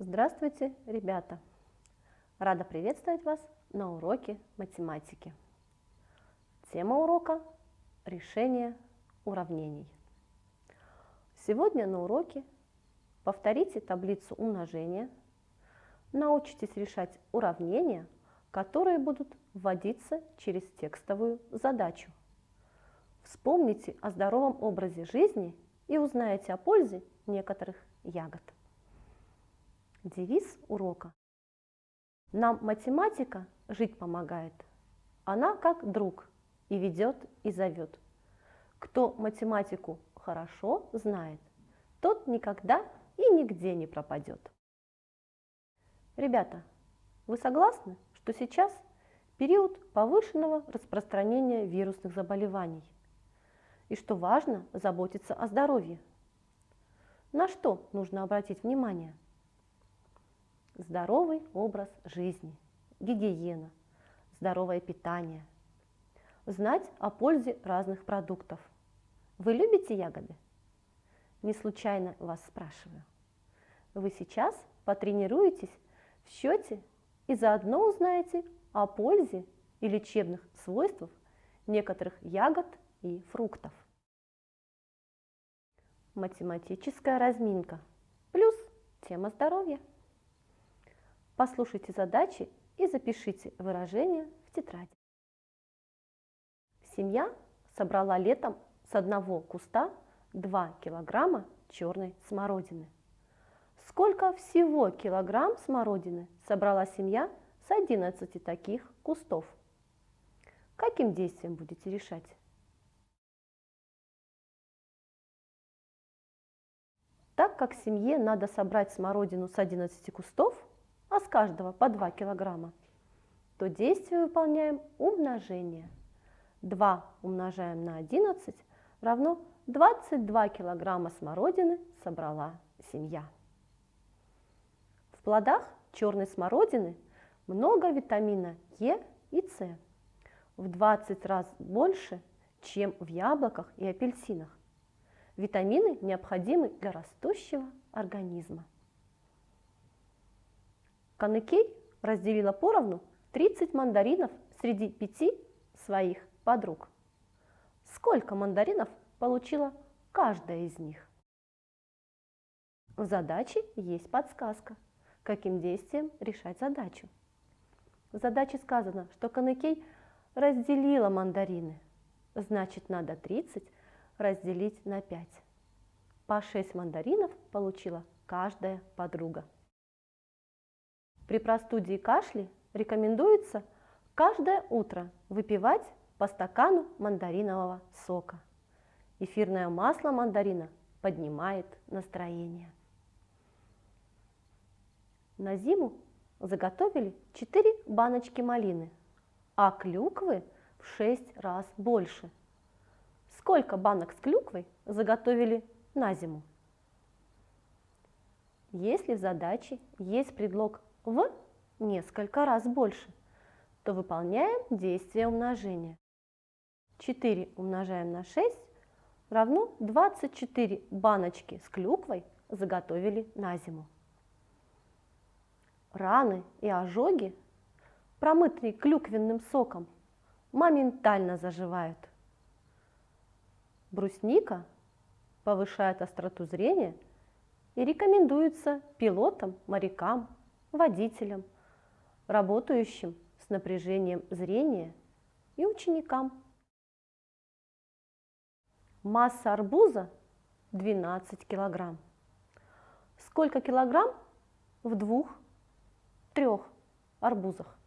Здравствуйте, ребята! Рада приветствовать вас на уроке математики. Тема урока – решение уравнений. Сегодня на уроке повторите таблицу умножения, научитесь решать уравнения, которые будут вводиться через текстовую задачу. Вспомните о здоровом образе жизни и узнаете о пользе некоторых ягод. Девиз урока. Нам математика жить помогает. Она как друг и ведет, и зовет. Кто математику хорошо знает, тот никогда и нигде не пропадет. Ребята, вы согласны, что сейчас период повышенного распространения вирусных заболеваний и что важно заботиться о здоровье? На что нужно обратить внимание? Здоровый образ жизни, гигиена, здоровое питание. Знать о пользе разных продуктов. Вы любите ягоды? Не случайно вас спрашиваю. Вы сейчас потренируетесь в счете и заодно узнаете о пользе и лечебных свойствах некоторых ягод и фруктов. Математическая разминка плюс тема здоровья. Послушайте задачи и запишите выражения в тетради. Семья собрала летом с одного куста 2 килограмма черной смородины. Сколько всего килограмм смородины собрала семья с 11 таких кустов? Каким действием будете решать? Так как семье надо собрать смородину с 11 кустов, а с каждого по 2 килограмма, то действие выполняем умножение. 2 умножаем на 11 равно 22 килограмма смородины собрала семья. В плодах черной смородины много витамина Е и С, в 20 раз больше, чем в яблоках и апельсинах. Витамины необходимы для растущего организма. Каныкей разделила поровну 30 мандаринов среди 5 своих подруг. Сколько мандаринов получила каждая из них? В задаче есть подсказка, каким действием решать задачу. В задаче сказано, что Каныкей разделила мандарины, значит надо 30 разделить на 5. По 6 мандаринов получила каждая подруга. При простуде и кашле рекомендуется каждое утро выпивать по стакану мандаринового сока. Эфирное масло мандарина поднимает настроение. На зиму заготовили 4 баночки малины, а клюквы в 6 раз больше. Сколько банок с клюквой заготовили на зиму? Если в задаче есть предлог в несколько раз больше, то выполняем действие умножения. 4 умножаем на 6 равно 24 баночки с клюквой заготовили на зиму. Раны и ожоги, промытые клюквенным соком, моментально заживают. Брусника повышает остроту зрения и рекомендуется пилотам, морякам, водителям, работающим с напряжением зрения и ученикам. Масса арбуза 12 килограмм. Сколько килограмм в 2-3 арбузах?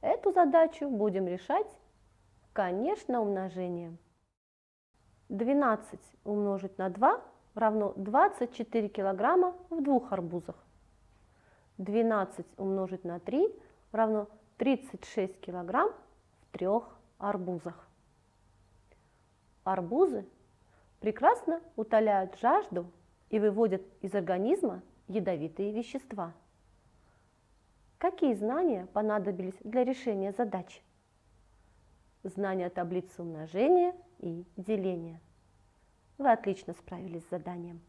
Эту задачу будем решать, конечно, умножением. 12 умножить на 2 равно 24 килограмма в 2 арбузах. 12 умножить на 3 равно 36 килограмм в 3 арбузах. Арбузы прекрасно утоляют жажду и выводят из организма ядовитые вещества. Какие знания понадобились для решения задачи? Знания таблицы умножения и деления. Вы отлично справились с заданием.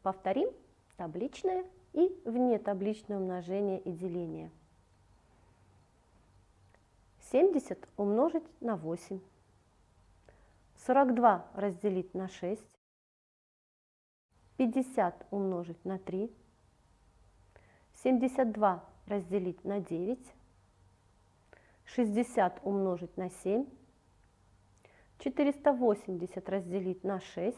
Повторим табличное и внетабличное умножение и деление. 70 умножить на 8. 42 разделить на 6. 50 умножить на 3. 72 разделить на 9. 60 умножить на 7. 480 разделить на 6.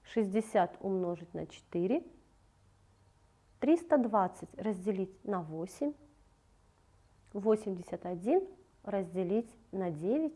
60 умножить на 4. 320 разделить на 8. 81 разделить на 9.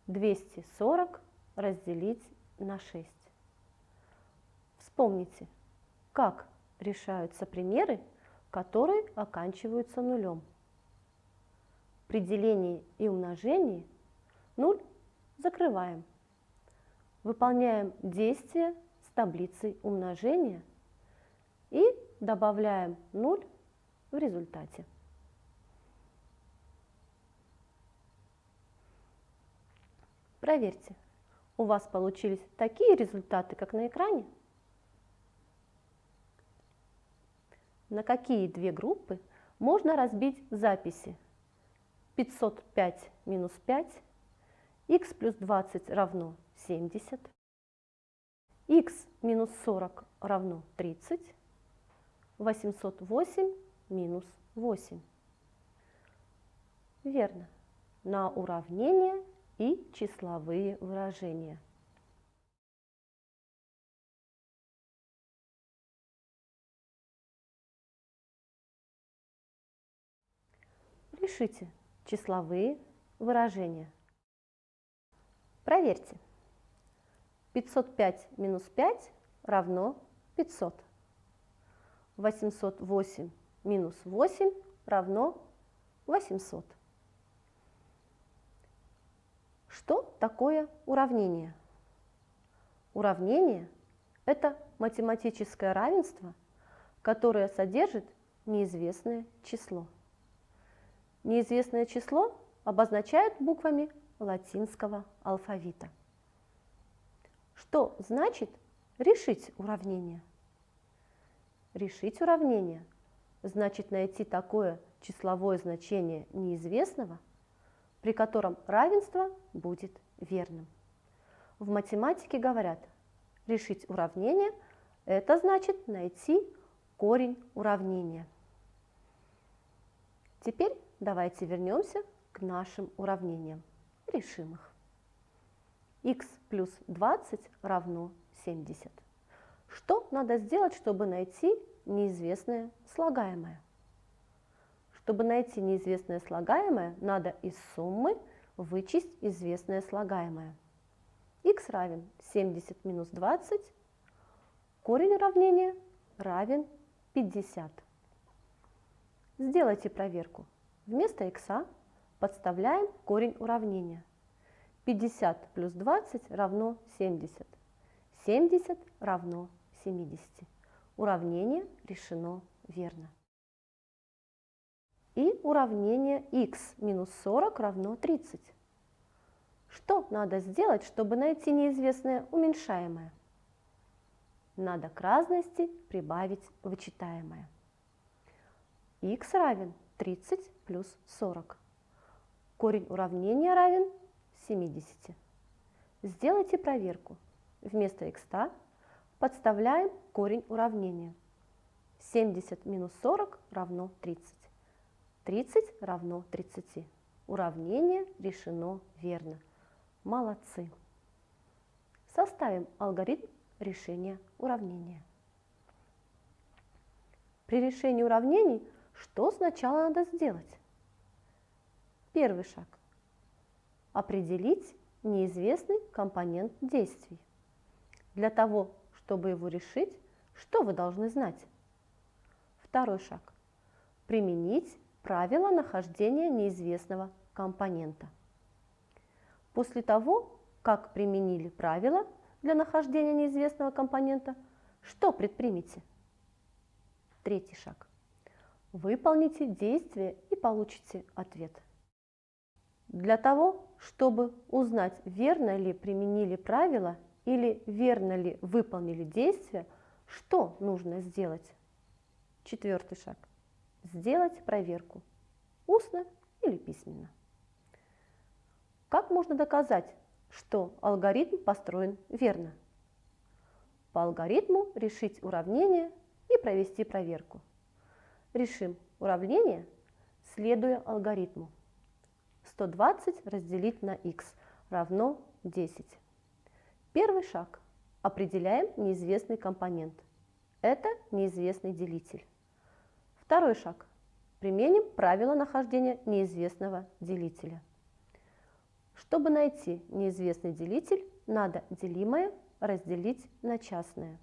240 разделить на 6. Вспомните, как решаются примеры, которые оканчиваются нулем. При делении и умножении 0 закрываем. Выполняем действие с таблицей умножения и добавляем 0 в результате. Проверьте, у вас получились такие результаты, как на экране? На какие две группы можно разбить записи 505 минус 5, х плюс 20 равно 70, х минус 40 равно 30, 808 минус 8. Верно, на уравнения и числовые выражения. Решите числовые выражения. Проверьте. 505 минус 5 равно 500. 808 минус 8 равно 800. Что такое уравнение? Уравнение – это математическое равенство, которое содержит неизвестное число. Неизвестное число обозначают буквами латинского алфавита. Что значит решить уравнение? Решить уравнение значит найти такое числовое значение неизвестного, при котором равенство будет верным. В математике говорят, решить уравнение – это значит найти корень уравнения. Теперь давайте вернемся к нашим уравнениям. Решим их. Х плюс 20 равно 70. Что надо сделать, чтобы найти неизвестное слагаемое? Чтобы найти неизвестное слагаемое, надо из суммы вычесть известное слагаемое. Х равен 70 минус 20, корень уравнения равен 50. Сделайте проверку. Вместо х подставляем корень уравнения. 50 плюс 20 равно 70. 70 равно 70. Уравнение решено верно. И уравнение х минус 40 равно 30. Что надо сделать, чтобы найти неизвестное уменьшаемое? Надо к разности прибавить вычитаемое. Х равен 30 плюс 40. Корень уравнения равен 70. Сделайте проверку. Вместо х подставляем корень уравнения. 70 минус 40 равно 30. 30 равно 30. Уравнение решено верно. Молодцы! Составим алгоритм решения уравнения. При решении уравнений что сначала надо сделать? Первый шаг. Определить неизвестный компонент действий. Для того, чтобы его решить, что вы должны знать? Второй шаг. Применить правило нахождения неизвестного компонента. После того, как применили правило для нахождения неизвестного компонента, что предпримете? Третий шаг. Выполните действие и получите ответ. Для того, чтобы узнать, верно ли применили правило или верно ли выполнили действие, Что нужно сделать? Четвертый шаг. Сделать проверку. Устно или письменно. Как можно доказать, что алгоритм построен верно? По алгоритму решить уравнение и провести проверку. Решим уравнение, следуя алгоритму. 120 разделить на х равно 10. Первый шаг. Определяем неизвестный компонент. Это неизвестный делитель. Второй шаг. Применим правило нахождения неизвестного делителя. Чтобы найти неизвестный делитель, надо делимое разделить на частное.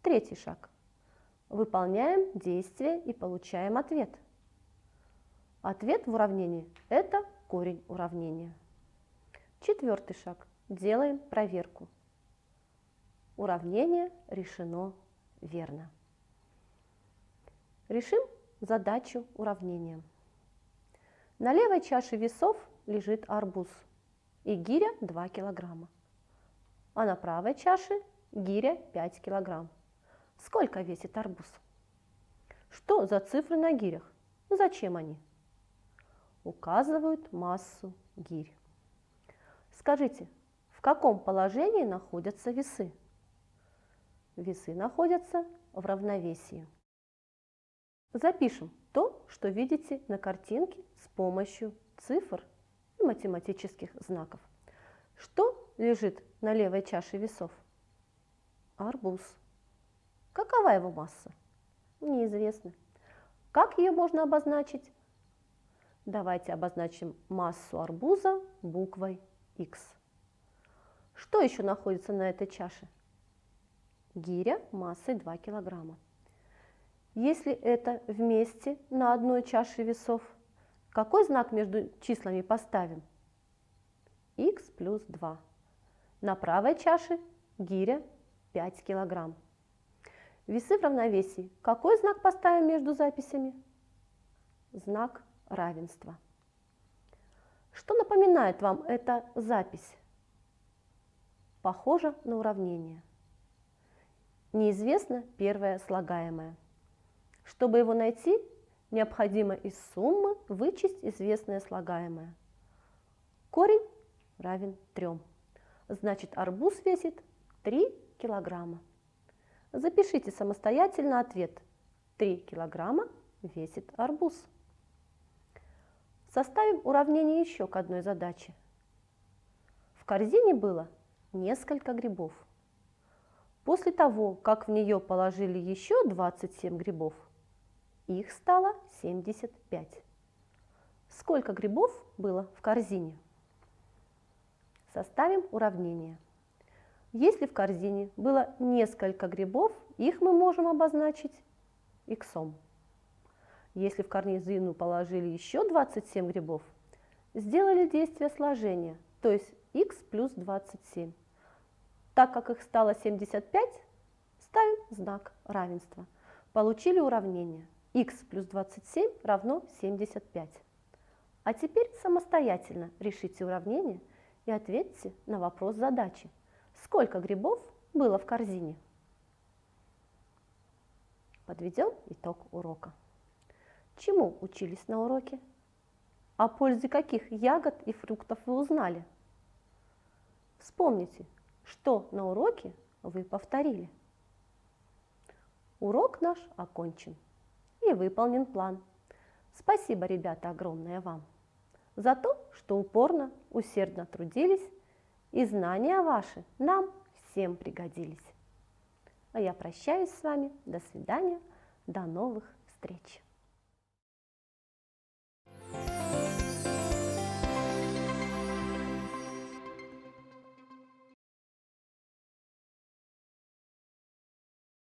Третий шаг. Выполняем действие и получаем ответ. Ответ в уравнении – это корень уравнения. Четвертый шаг. Делаем проверку. Уравнение решено верно. Решим задачу уравнения. На левой чаше весов лежит арбуз и гиря 2 килограмма, а на правой чаше гиря 5 килограмм. Сколько весит арбуз? Что за цифры на гирях? Зачем они? Указывают массу гирь. Скажите, в каком положении находятся весы? Весы находятся в равновесии. Запишем то, что видите на картинке с помощью цифр и математических знаков. Что лежит на левой чаше весов? Арбуз. Какова его масса? Неизвестно. Как ее можно обозначить? Давайте обозначим массу арбуза буквой Х. Что еще находится на этой чаше? Гиря массой 2 килограмма. Если это вместе на одной чаше весов, какой знак между числами поставим? Х плюс 2. На правой чаше гиря 5 килограмм. Весы в равновесии. Какой знак поставим между записями? Знак равенства. Что напоминает вам эта запись? Похоже на уравнение. Неизвестно первое слагаемое. Чтобы его найти, необходимо из суммы вычесть известное слагаемое. Корень равен 3. Значит, арбуз весит 3 килограмма. Запишите самостоятельно ответ. 3 килограмма весит арбуз. Составим уравнение еще к одной задаче. В корзине было несколько грибов. После того, как в нее положили еще 27 грибов, их стало 75. Сколько грибов было в корзине? Составим уравнение. Если в корзине было несколько грибов, их мы можем обозначить х. Если в корзину положили еще 27 грибов, сделали действие сложения, то есть х плюс 27. Так как их стало 75, ставим знак равенства. Получили уравнение. Х плюс 27 равно 75. А теперь самостоятельно решите уравнение и ответьте на вопрос задачи. Сколько грибов было в корзине? Подведем итог урока. Чему учились на уроке? О пользе каких ягод и фруктов вы узнали? Вспомните, что на уроке вы повторили. Урок наш окончен и выполнен план. Спасибо, ребята, огромное вам за то, что упорно, усердно трудились, и знания ваши нам всем пригодились. А я прощаюсь с вами. До свидания. До новых встреч.